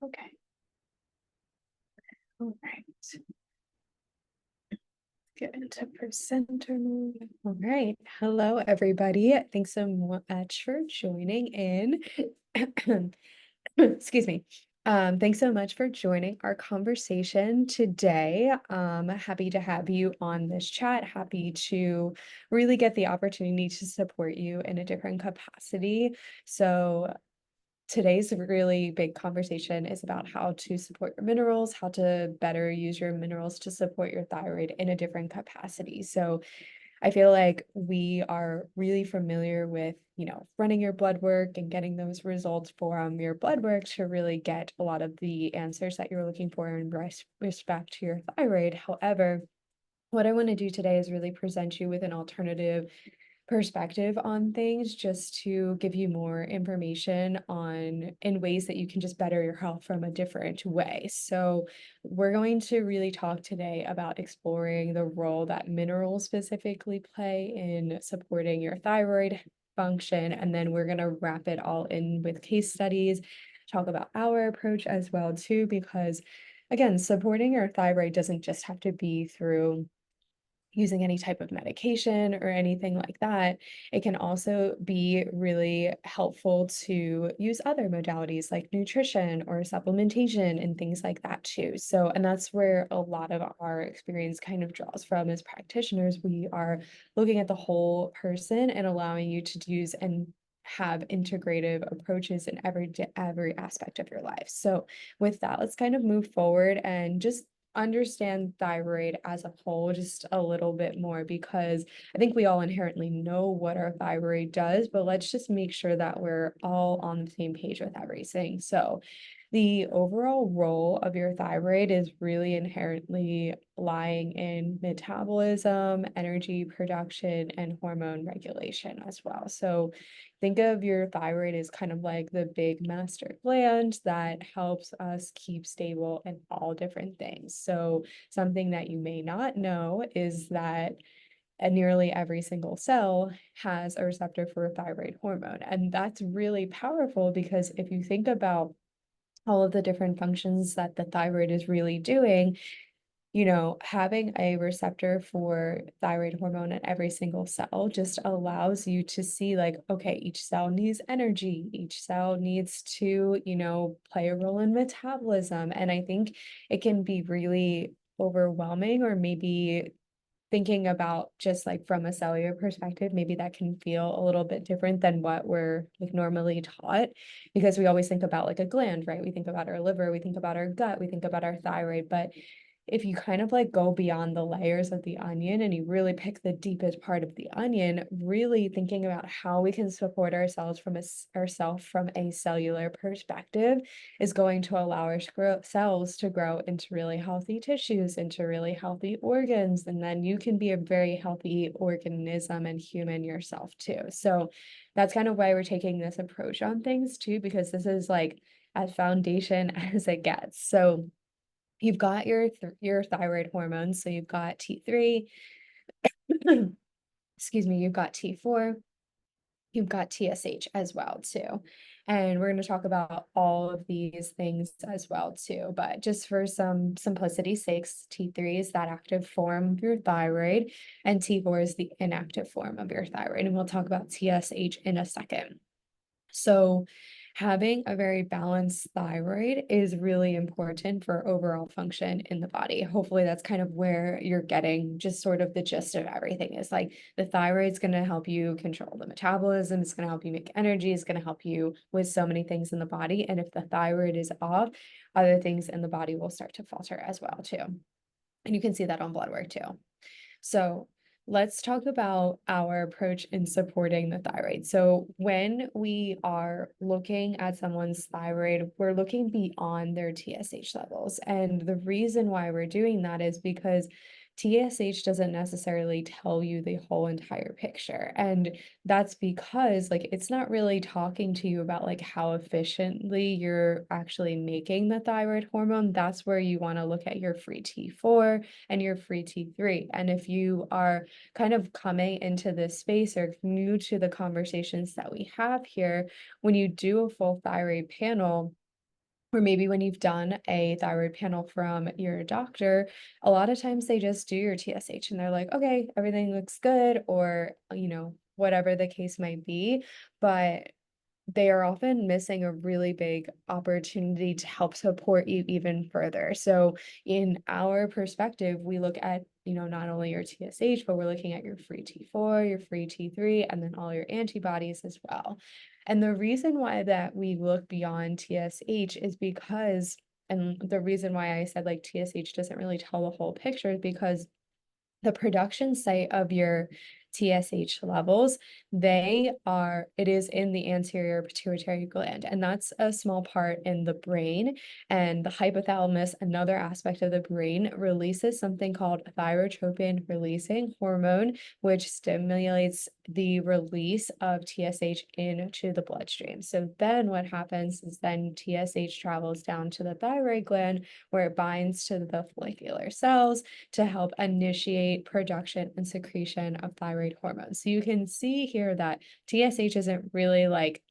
Okay. All right. Get into presenter mode. All right. Hello, everybody. Thanks so much for joining in. Excuse me. Thanks so much for joining our conversation today. Happy to have you on this chat. Happy to really get the opportunity to support you in a different capacity. So today's really big conversation is about how to support your minerals, how to better use your minerals to support your thyroid in a different capacity. So I feel like we are really familiar with, running your blood work and getting those results from your blood work to really get a lot of the answers that you're looking for in respect to your thyroid. However, what I want to do today is really present you with an alternative perspective on things just to give you more information on in ways that you can just better your health from a different way. So we're going to really talk today about exploring the role that minerals specifically play in supporting your thyroid function, and then we're going to wrap it all in with case studies, talk about our approach as well too, because again, supporting your thyroid doesn't just have to be through using any type of medication or anything like that. It can also be really helpful to use other modalities like nutrition or supplementation and things like that too. So, and that's where a lot of our experience kind of draws from as practitioners. We are looking at the whole person and allowing you to use and have integrative approaches in every aspect of your life. So with that, let's kind of move forward and just understand thyroid as a whole just a little bit more, because I think we all inherently know what our thyroid does, but let's just make sure that we're all on the same page with everything. So the overall role of your thyroid is really inherently lying in metabolism, energy production, and hormone regulation as well. So think of your thyroid as kind of like the big master gland that helps us keep stable in all different things. So something that you may not know is that nearly every single cell has a receptor for thyroid hormone. And that's really powerful because if you think about all of the different functions that the thyroid is really doing, having a receptor for thyroid hormone in every single cell just allows you to see, like, okay, each cell needs energy, each cell needs to, play a role in metabolism. And I think it can be really overwhelming, or maybe thinking about just like from a cellular perspective, maybe that can feel a little bit different than what we're like normally taught, because we always think about like a gland, right? We think about our liver, we think about our gut, we think about our thyroid, but if you kind of like go beyond the layers of the onion and you really pick the deepest part of the onion, really thinking about how we can support ourselves from a cellular perspective is going to allow our cells to grow into really healthy tissues, into really healthy organs, and then you can be a very healthy organism and human yourself too. So that's kind of why we're taking this approach on things too, because this is like as foundation as it gets. So you've got your thyroid hormones. So you've got T3, excuse me, you've got T4, you've got TSH as well too. And we're going to talk about all of these things as well too. But just for some simplicity's sakes, T3 is that active form of your thyroid, and T4 is the inactive form of your thyroid. And we'll talk about TSH in a second. So having a very balanced thyroid is really important for overall function in the body. Hopefully that's kind of where you're getting just sort of the gist of everything, is like the thyroid's going to help you control the metabolism, it's going to help you make energy, it's going to help you with so many things in the body. And if the thyroid is off, other things in the body will start to falter as well too. And you can see that on blood work too. So let's talk about our approach in supporting the thyroid. So when we are looking at someone's thyroid, we're looking beyond their TSH levels. And the reason why we're doing that is because TSH doesn't necessarily tell you the whole entire picture. And that's because like it's not really talking to you about like how efficiently you're actually making the thyroid hormone. That's where you want to look at your free T4 and your free T3. And if you are kind of coming into this space or new to the conversations that we have here, when you do a full thyroid panel, Or maybe when you've done a thyroid panel from your doctor, a lot of times they just do your TSH and they're like, okay, everything looks good, or, whatever the case might be. But they are often missing a really big opportunity to help support you even further. So, in our perspective, we look at, not only your TSH, but we're looking at your free T4, your free T3, and then all your antibodies as well. And the reason why that we look beyond TSH is because, and the reason why I said like TSH doesn't really tell the whole picture is because the production site of your TSH levels, it is in the anterior pituitary gland, and that's a small part in the brain. And the hypothalamus, another aspect of the brain, releases something called thyrotropin releasing hormone, which stimulates the release of TSH into the bloodstream. So then what happens is then TSH travels down to the thyroid gland where it binds to the follicular cells to help initiate production and secretion of thyroid hormones. So you can see here that TSH isn't really like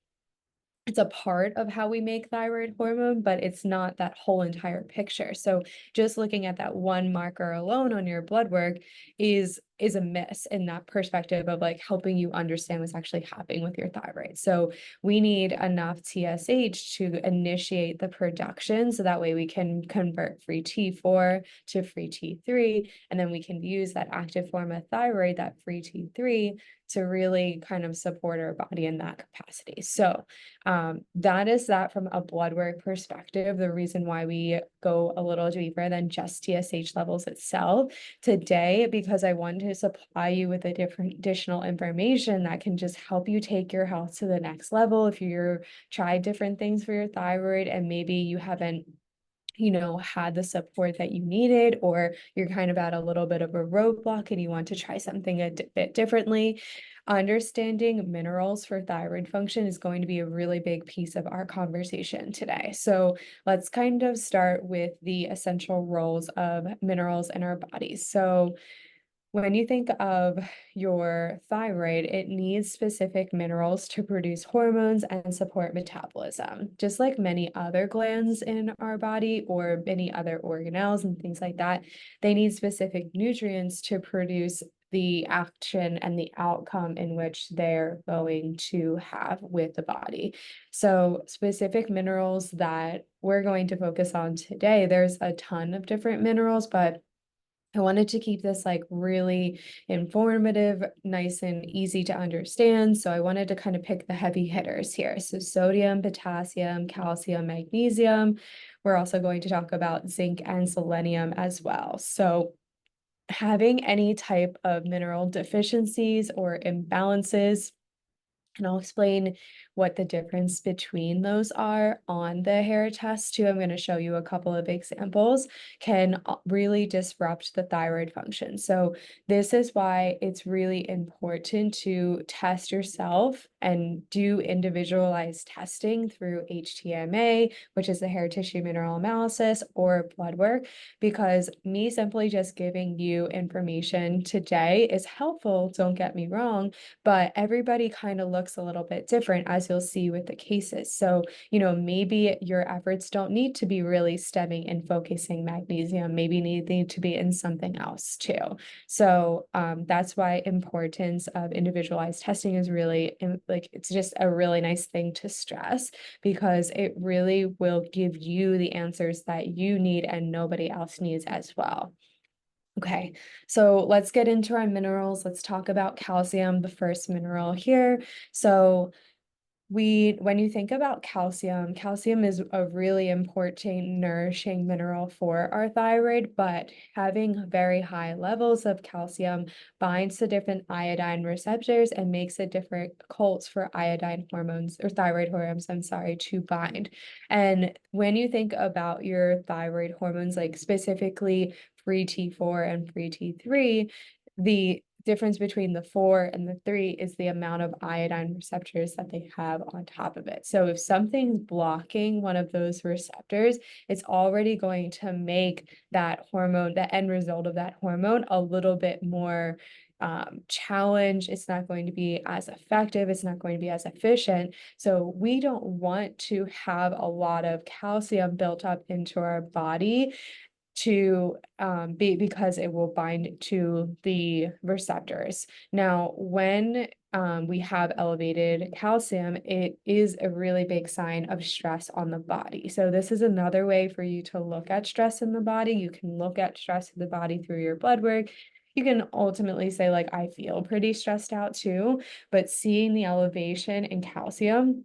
it's a part of how we make thyroid hormone, but it's not that whole entire picture. So just looking at that one marker alone on your blood work is a miss in that perspective of like helping you understand what's actually happening with your thyroid. So we need enough TSH to initiate the production so that way we can convert free T4 to free T3, and then we can use that active form of thyroid, that free T3, to really kind of support our body in that capacity. So that is that from a blood work perspective, the reason why we go a little deeper than just TSH levels itself today, because I wanted to supply you with a different additional information that can just help you take your health to the next level. If you're tried different things for your thyroid and maybe you haven't had the support that you needed, or you're kind of at a little bit of a roadblock and you want to try something a bit differently, understanding minerals for thyroid function is going to be a really big piece of our conversation today. So let's kind of start with the essential roles of minerals in our bodies. So when you think of your thyroid, it needs specific minerals to produce hormones and support metabolism. Just like many other glands in our body or many other organelles and things like that, they need specific nutrients to produce the action and the outcome in which they're going to have with the body. So, specific minerals that we're going to focus on today, there's a ton of different minerals, but I wanted to keep this like really informative, nice and easy to understand. So I wanted to kind of pick the heavy hitters here. So sodium, potassium, calcium, magnesium. We're also going to talk about zinc and selenium as well. So having any type of mineral deficiencies or imbalances, and I'll explain what the difference between those are on the hair test too. I'm going to show you a couple of examples, can really disrupt the thyroid function. So this is why it's really important to test yourself and do individualized testing through HTMA, which is the hair tissue mineral analysis, or blood work, because me simply just giving you information today is helpful, don't get me wrong, but everybody kind of looks a little bit different, as you'll see with the cases. So, maybe your efforts don't need to be really stemming and focusing magnesium, maybe need to be in something else too. So that's why importance of individualized testing is really like, it's just a really nice thing to stress, because it really will give you the answers that you need and nobody else needs as well. Okay, so let's get into our minerals. Let's talk about calcium, the first mineral here. So when you think about calcium, calcium is a really important nourishing mineral for our thyroid, but having very high levels of calcium binds to different iodine receptors and makes it difficult for iodine hormones or thyroid hormones, I'm sorry, to bind. And when you think about your thyroid hormones, like specifically free T4 and free T3, the difference between the 4 and the 3 is the amount of iodine receptors that they have on top of it. So if something's blocking one of those receptors, it's already going to make that hormone, the end result of that hormone, a little bit more challenge. It's not going to be as effective. It's not going to be as efficient. So we don't want to have a lot of calcium built up into our body to be because it will bind to the receptors. Now, when we have elevated calcium, it is a really big sign of stress on the body. So this is another way for you to look at stress in the body. You can look at stress in the body through your blood work. You can ultimately say, like, I feel pretty stressed out too, but seeing the elevation in calcium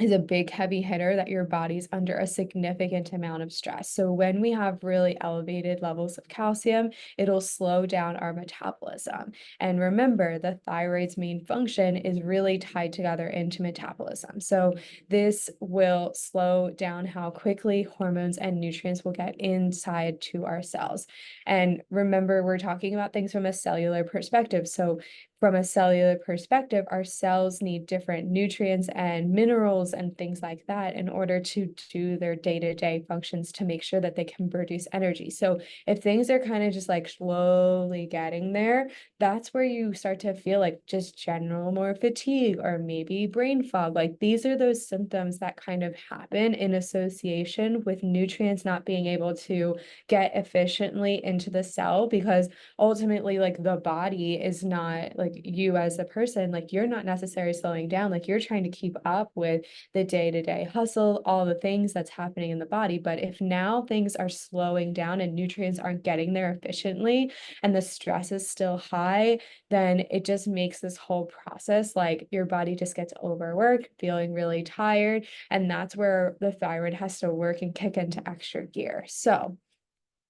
is a big heavy hitter that your body's under a significant amount of stress. So when we have really elevated levels of calcium, it'll slow down our metabolism. And remember, the thyroid's main function is really tied together into metabolism. So this will slow down how quickly hormones and nutrients will get inside to our cells. And remember, we're talking about things from a cellular perspective. So from a cellular perspective, our cells need different nutrients and minerals and things like that in order to do their day-to-day functions to make sure that they can produce energy. So if things are kind of just like slowly getting there, that's where you start to feel like just general more fatigue or maybe brain fog. Like these are those symptoms that kind of happen in association with nutrients not being able to get efficiently into the cell, because ultimately, like, the body is not like you as a person, like you're not necessarily slowing down, like you're trying to keep up with the day-to-day hustle, all the things that's happening in the body. But if now things are slowing down and nutrients aren't getting there efficiently and the stress is still high, then it just makes this whole process like your body just gets overworked, feeling really tired, and that's where the thyroid has to work and kick into extra gear. So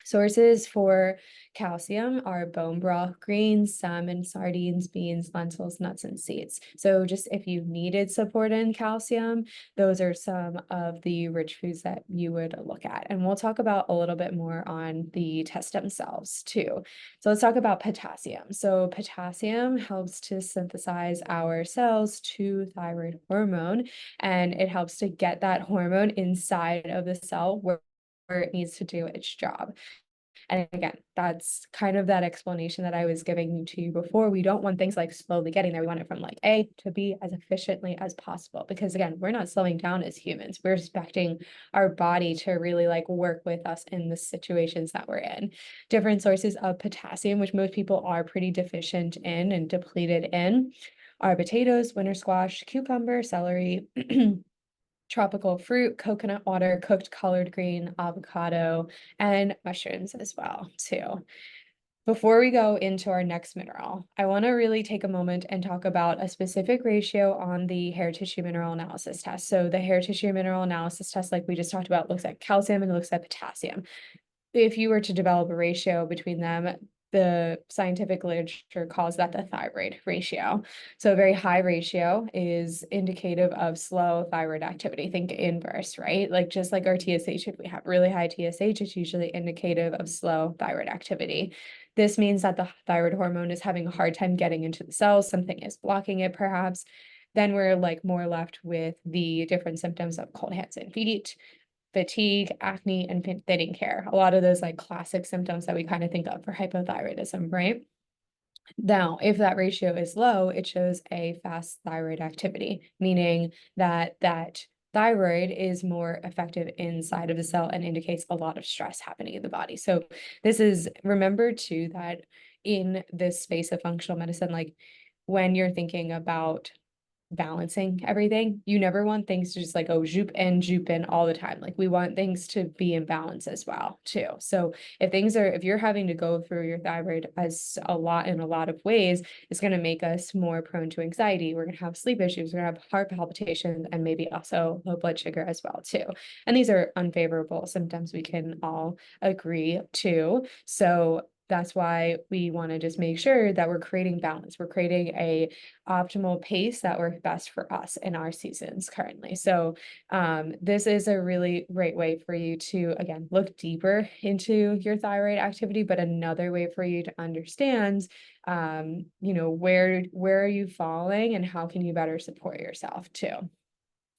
sources for calcium are bone broth, greens, salmon, sardines, beans, lentils, nuts, and seeds. So just if you needed support in calcium, those are some of the rich foods that you would look at. And we'll talk about a little bit more on the tests themselves too. So let's talk about potassium. So potassium helps to synthesize our cells to thyroid hormone, and it helps to get that hormone inside of the cell where it needs to do its job. And again, that's kind of that explanation that I was giving to you before. We don't want things like slowly getting there. We want it from like A to B as efficiently as possible. Because again, we're not slowing down as humans. We're expecting our body to really like work with us in the situations that we're in. Different sources of potassium, which most people are pretty deficient in and depleted in, are potatoes, winter squash, cucumber, celery, tropical fruit, coconut water, cooked collard green, avocado, and mushrooms as well, too. Before we go into our next mineral, I want to really take a moment and talk about a specific ratio on the hair tissue mineral analysis test. So the hair tissue mineral analysis test, like we just talked about, looks at calcium and looks at potassium. If you were to develop a ratio between them, the scientific literature calls that the thyroid ratio. So a very high ratio is indicative of slow thyroid activity. Think inverse, right? Like just like our TSH, if we have really high TSH, it's usually indicative of slow thyroid activity. This means that the thyroid hormone is having a hard time getting into the cells, something is blocking it perhaps. Then we're like more left with the different symptoms of cold hands and feet, fatigue, acne, and thinning hair. A lot of those like classic symptoms that we kind of think of for hypothyroidism, right? Now, if that ratio is low, it shows a fast thyroid activity, meaning that thyroid is more effective inside of the cell and indicates a lot of stress happening in the body. So this is, remember too, that in this space of functional medicine, like when you're thinking about balancing everything, you never want things to just like go zoop in all the time. Like we want things to be in balance as well too. So if you're having to go through your thyroid as a lot in a lot of ways, it's going to make us more prone to anxiety. We're going to have sleep issues, we're going to have heart palpitations, and maybe also low blood sugar as well too. And these are unfavorable symptoms we can all agree to. So that's why we want to just make sure that we're creating balance. We're creating a optimal pace that works best for us in our seasons currently. So this is a really great way for you to, again, look deeper into your thyroid activity, but another way for you to understand, where are you falling and how can you better support yourself too.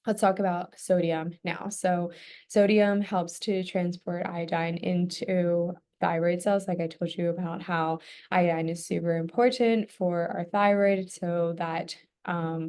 Let's talk about sodium now. So sodium helps to transport iodine into thyroid cells. Like I told you about how iodine is super important for our thyroid, so that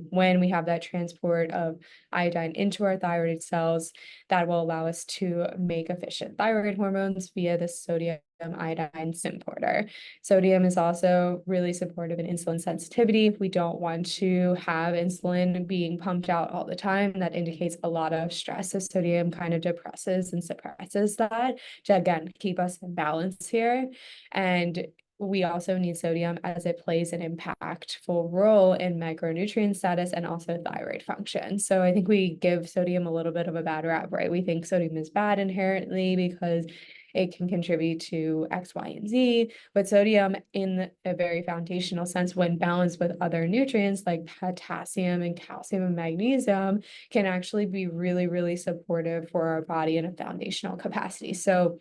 when we have that transport of iodine into our thyroid cells, that will allow us to make efficient thyroid hormones via the sodium iodine symporter. Sodium is also really supportive in insulin sensitivity. We don't want to have insulin being pumped out all the time. That indicates a lot of stress. So sodium kind of depresses and suppresses that to, again, keep us in balance here. And we also need sodium as it plays an impactful role in micronutrient status and also thyroid function. So I think we give sodium a little bit of a bad rap, right? We think sodium is bad inherently because it can contribute to X, Y, and Z, but sodium in a very foundational sense, when balanced with other nutrients like potassium and calcium and magnesium, can actually be really, really supportive for our body in a foundational capacity. So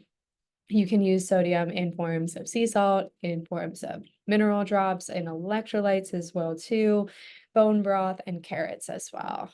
you can use sodium in forms of sea salt, in forms of mineral drops, and electrolytes as well too, bone broth, and carrots as well.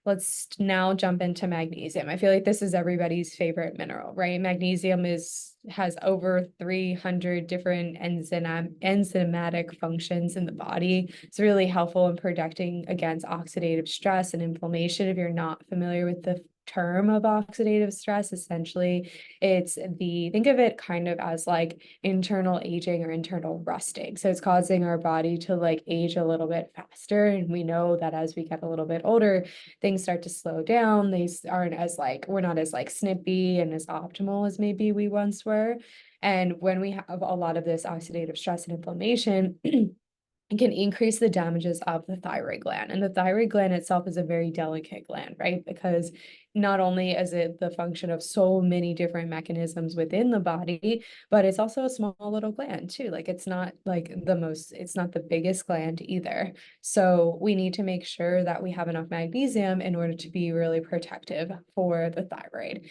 Let's now jump into magnesium. I feel like this is everybody's favorite mineral, right? Magnesium has over 300 different enzymatic functions in the body. It's really helpful in protecting against oxidative stress and inflammation. If you're not familiar with the term of oxidative stress, essentially think of it kind of as like internal aging or internal rusting. So it's causing our body to like age a little bit faster. And we know that as we get a little bit older, things start to slow down. We're not as like snippy and as optimal as maybe we once were. And when we have a lot of this oxidative stress and inflammation, it can increase the damages of the thyroid gland. And the thyroid gland itself is a very delicate gland, right? Because not only is it the function of so many different mechanisms within the body, but it's also a small little gland too. Like it's not the biggest gland either. So we need to make sure that we have enough magnesium in order to be really protective for the thyroid.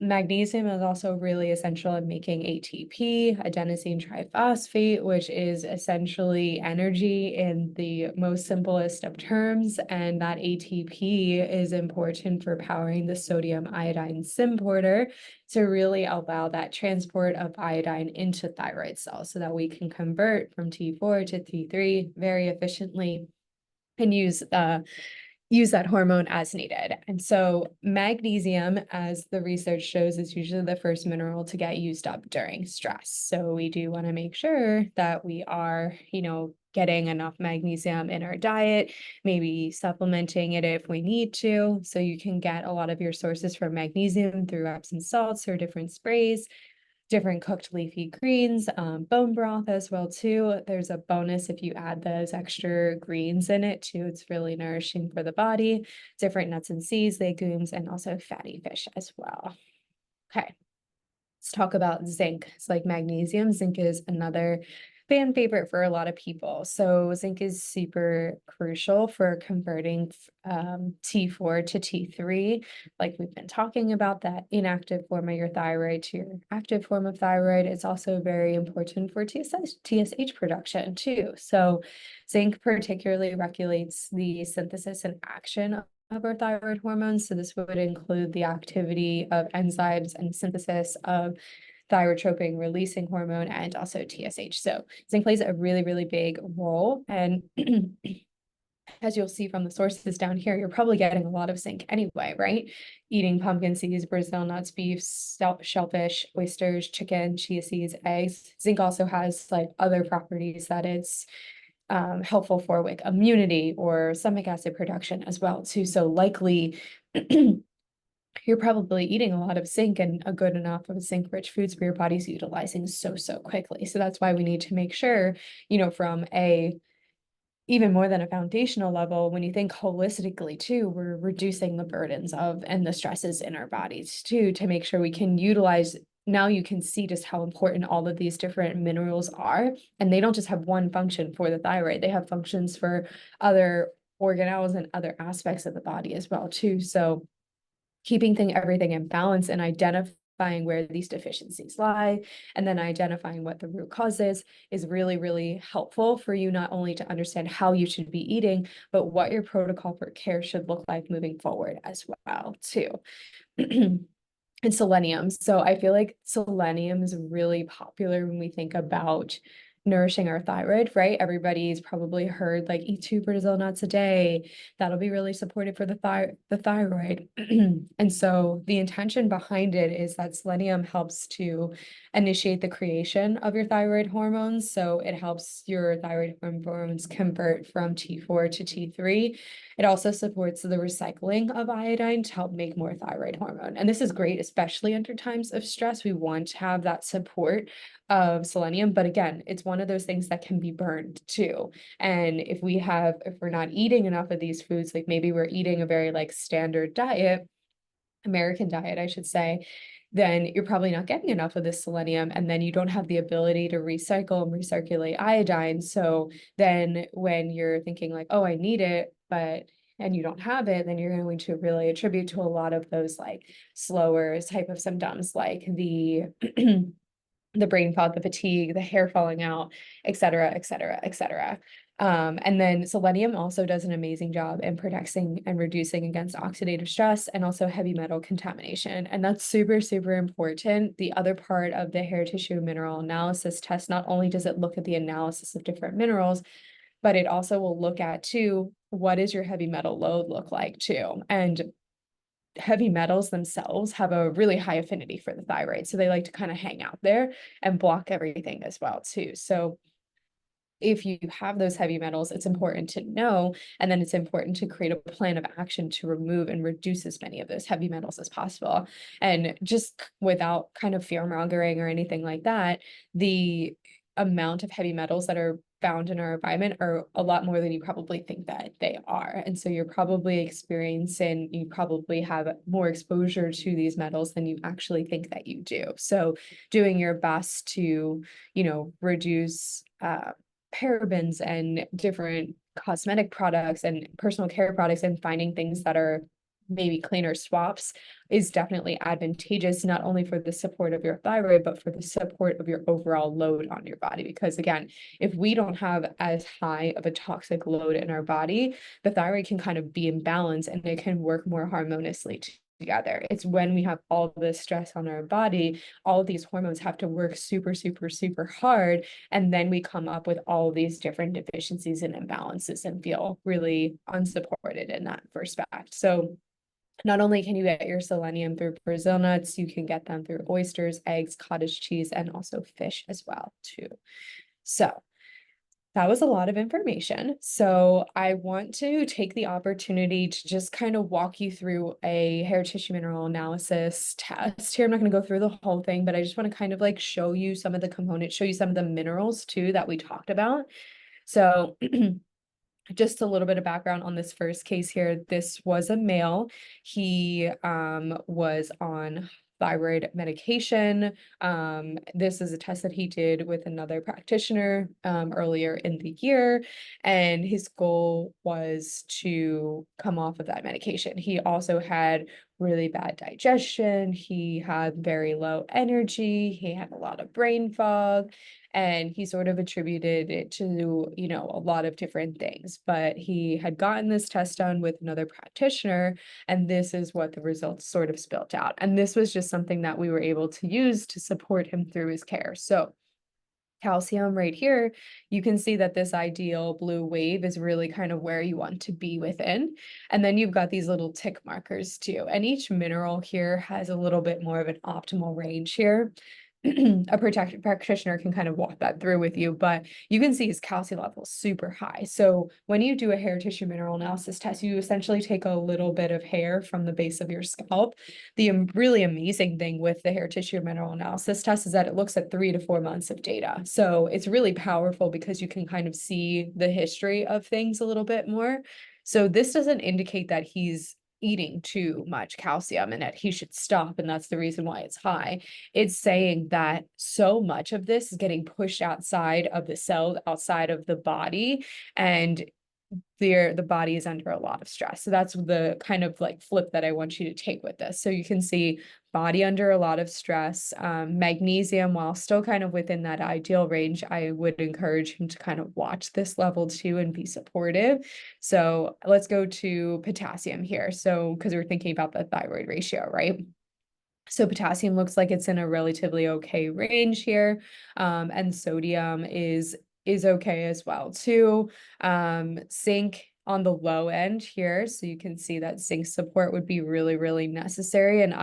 Magnesium is also really essential in making ATP, adenosine triphosphate, which is essentially energy in the most simplest of terms. And that ATP is important for powering the sodium iodine symporter to really allow that transport of iodine into thyroid cells so that we can convert from T4 to T3 very efficiently and use that hormone as needed. And so magnesium, as the research shows, is usually the first mineral to get used up during stress. So we do want to make sure that we are, getting enough magnesium in our diet, maybe supplementing it if we need to. So you can get a lot of your sources for magnesium through Epsom salts or different sprays, different cooked leafy greens, bone broth as well too. There's a bonus if you add those extra greens in it too. It's really nourishing for the body. Different nuts and seeds, legumes, and also fatty fish as well. Okay, let's talk about zinc. It's like magnesium. Zinc is another fan favorite for a lot of people. So zinc is super crucial for converting T4 to T3. Like we've been talking about, that inactive form of your thyroid to your active form of thyroid. It's also very important for TSH production too. So zinc particularly regulates the synthesis and action of our thyroid hormones. So this would include the activity of enzymes and synthesis of thyrotropin releasing hormone and also TSH. So zinc plays a really, really big role. And as you'll see from the sources down here, you're probably getting a lot of zinc anyway, right? Eating pumpkin seeds, Brazil nuts, beef, shellfish, oysters, chicken, chia seeds, eggs. Zinc also has like other properties that it's helpful for like immunity or stomach acid production as well too. So likely you're probably eating a lot of zinc and a good enough of zinc-rich foods for your body's utilizing so quickly. So that's why we need to make sure, from a even more than a foundational level, when you think holistically too, we're reducing the burdens of and the stresses in our bodies too, to make sure we can utilize now you can see just how important all of these different minerals are. And they don't just have one function for the thyroid, they have functions for other organelles and other aspects of the body as well, too. So keeping everything in balance and identifying where these deficiencies lie, and then identifying what the root cause is really, really helpful for you, not only to understand how you should be eating, but what your protocol for care should look like moving forward as well, too. And selenium. So I feel like selenium is really popular when we think about nourishing our thyroid, right? Everybody's probably heard like eat 2 Brazil nuts a day. That'll be really supportive for the thyroid. And so the intention behind it is that selenium helps to initiate the creation of your thyroid hormones. So it helps your thyroid hormones convert from T4 to T3. It also supports the recycling of iodine to help make more thyroid hormone. And this is great, especially under times of stress. We want to have that support of selenium. But again, it's one of those things that can be burned too. And if we're not eating enough of these foods, like maybe we're eating a very like standard diet, American diet, I should say, then you're probably not getting enough of this selenium, and then you don't have the ability to recycle and recirculate iodine. So then when you're thinking like, oh, I need it, and you don't have it, then you're going to really attribute to a lot of those like slower type of symptoms, like the the brain fog, the fatigue, the hair falling out, et cetera, et cetera, et cetera. And then selenium also does an amazing job in protecting and reducing against oxidative stress and also heavy metal contamination. And that's super, super important. The other part of the hair tissue mineral analysis test, not only does it look at the analysis of different minerals, but it also will look at too, what is your heavy metal load look like too? And heavy metals themselves have a really high affinity for the thyroid. So they like to kind of hang out there and block everything as well too. So if you have those heavy metals, it's important to know, and then it's important to create a plan of action to remove and reduce as many of those heavy metals as possible. And just without kind of fear mongering or anything like that, the amount of heavy metals that are found in our environment are a lot more than you probably think that they are. And so you probably have more exposure to these metals than you actually think that you do. So doing your best to, reduce parabens and different cosmetic products and personal care products, and finding things that are maybe cleaner swaps is definitely advantageous, not only for the support of your thyroid, but for the support of your overall load on your body. Because again, if we don't have as high of a toxic load in our body, the thyroid can kind of be in balance and it can work more harmoniously together. It's when we have all this stress on our body, all of these hormones have to work super, super, super hard. And then we come up with all these different deficiencies and imbalances and feel really unsupported in that respect. So not only can you get your selenium through Brazil nuts, you can get them through oysters, eggs, cottage cheese, and also fish as well, too. So that was a lot of information. So I want to take the opportunity to just kind of walk you through a hair tissue mineral analysis test here. I'm not going to go through the whole thing, but I just want to kind of like show you some of the components, show you some of the minerals too that we talked about. So just a little bit of background on this first case here. This was a male. He was on thyroid medication. This is a test that he did with another practitioner earlier in the year, and his goal was to come off of that medication. He also had really bad digestion. He had very low energy. He had a lot of brain fog, and he sort of attributed it to, a lot of different things. But he had gotten this test done with another practitioner, and this is what the results sort of spilled out. And this was just something that we were able to use to support him through his care. So calcium right here, you can see that this ideal blue wave is really kind of where you want to be within. And then you've got these little tick markers too. And each mineral here has a little bit more of an optimal range here. A practitioner can kind of walk that through with you, but you can see his calcium level super high. So when you do a hair tissue mineral analysis test, you essentially take a little bit of hair from the base of your scalp. The really amazing thing with the hair tissue mineral analysis test is that it looks at 3 to 4 months of data. So it's really powerful because you can kind of see the history of things a little bit more. So this doesn't indicate that he's eating too much calcium and that he should stop, and that's the reason why it's high. It's saying that so much of this is getting pushed outside of the cell, outside of the body, and the body is under a lot of stress. So that's the kind of like flip that I want you to take with this. So you can see body under a lot of stress. Magnesium, while still kind of within that ideal range, I would encourage him to kind of watch this level too and be supportive. So let's go to potassium here. So because we're thinking about the thyroid ratio, right? So potassium looks like it's in a relatively okay range here, and sodium is okay as well too. Zinc on the low end here, so you can see that zinc support would be really, really necessary. And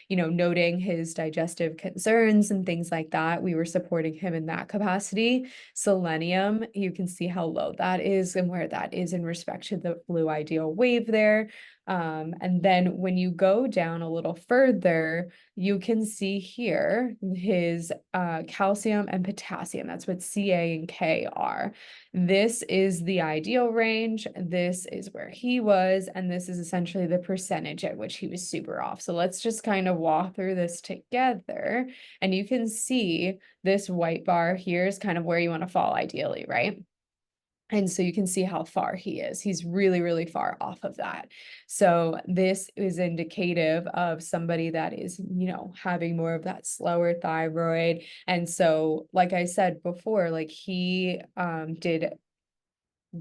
noting his digestive concerns and things like that, we were supporting him in that capacity. Selenium, you can see how low that is and where that is in respect to the blue ideal wave there. And then when you go down a little further, you can see here his calcium and potassium. That's what Ca and K are. This is the ideal range. This is where he was, and this is essentially the percentage at which he was super off. So let's just kind of walk through this together, and you can see this white bar here is kind of where you want to fall ideally, right? And so you can see how far he is. He's really, really far off of that. So this is indicative of somebody that is, having more of that slower thyroid. And so, like I said before, like he did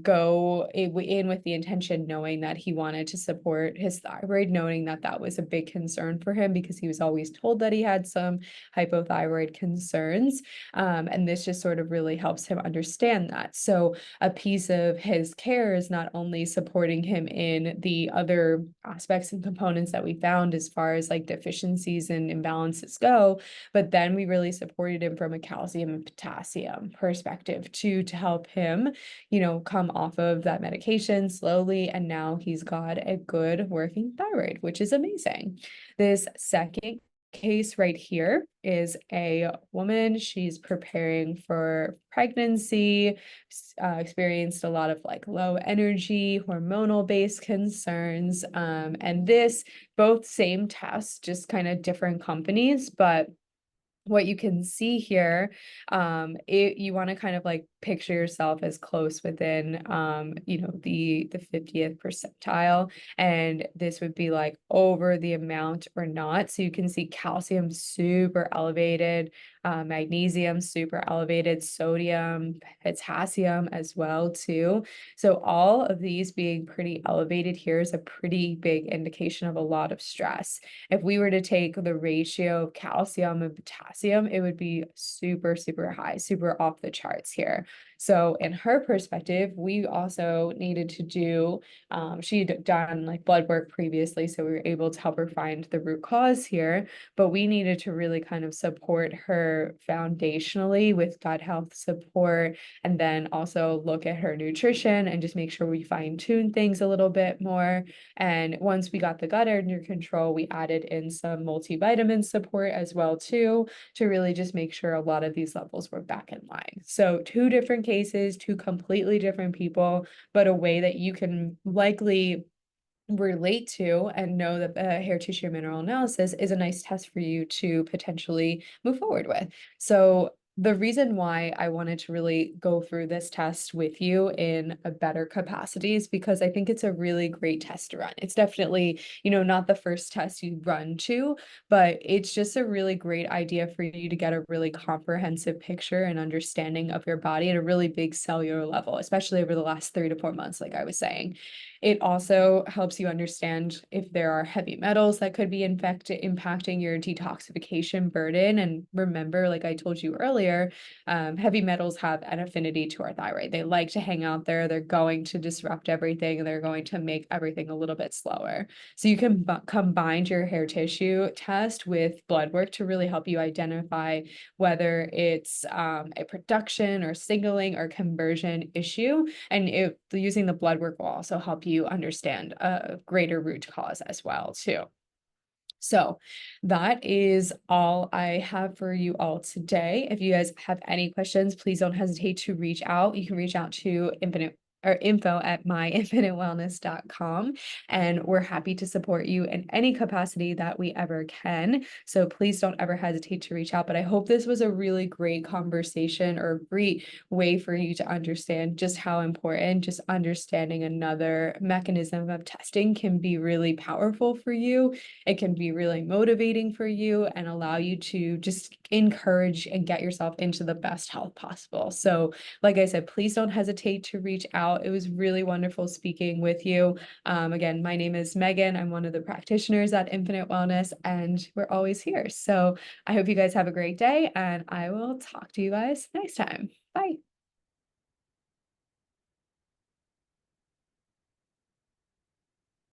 go in with the intention, knowing that he wanted to support his thyroid, knowing that that was a big concern for him because he was always told that he had some hypothyroid concerns. And this just sort of really helps him understand that. So a piece of his care is not only supporting him in the other aspects and components that we found as far as like deficiencies and imbalances go, but then we really supported him from a calcium and potassium perspective too, to help him, come off of that medication slowly. And now he's got a good working thyroid, which is amazing. This second case right here is a woman. She's preparing for pregnancy, experienced a lot of like low energy, hormonal based concerns. And this, both same tests, just kind of different companies, but what you can see here, you want to kind of like picture yourself as close within, the 50th percentile, and this would be like over the amount or not. So you can see calcium super elevated, magnesium super elevated, sodium, potassium as well too. So all of these being pretty elevated here is a pretty big indication of a lot of stress. If we were to take the ratio of calcium and potassium, it would be super, super high, super off the charts here. So in her perspective, we also needed to do, she'd done like blood work previously, so we were able to help her find the root cause here, but we needed to really kind of support her foundationally with gut health support, and then also look at her nutrition and just make sure we fine tune things a little bit more. And once we got the gut under control, we added in some multivitamin support as well too, to really just make sure a lot of these levels were back in line. So two different cases, two completely different people, but a way that you can likely relate to and know that the hair tissue mineral analysis is a nice test for you to potentially move forward with. So the reason why I wanted to really go through this test with you in a better capacity is because I think it's a really great test to run. It's definitely, not the first test you run to, but it's just a really great idea for you to get a really comprehensive picture and understanding of your body at a really big cellular level, especially over the last 3 to 4 months, like I was saying. It also helps you understand if there are heavy metals that could be impacting your detoxification burden. And remember, like I told you earlier, heavy metals have an affinity to our thyroid. They like to hang out there. They're going to disrupt everything, and they're going to make everything a little bit slower. So you can combine your hair tissue test with blood work to really help you identify whether it's a production or signaling or conversion issue. And using the blood work will also help you understand a greater root cause as well too. So that is all I have for you all today. If you guys have any questions, please don't hesitate to reach out. You can reach out to or info at myinfinitewellness.com. And we're happy to support you in any capacity that we ever can. So please don't ever hesitate to reach out. But I hope this was a really great conversation or a great way for you to understand just how important just understanding another mechanism of testing can be really powerful for you. It can be really motivating for you and allow you to just encourage and get yourself into the best health possible. So, like I said, please don't hesitate to reach out. It was really wonderful speaking with you. Again, my name is Megan. I'm one of the practitioners at Infinite Wellness, and we're always here. So I hope you guys have a great day, and I will talk to you guys next time. Bye.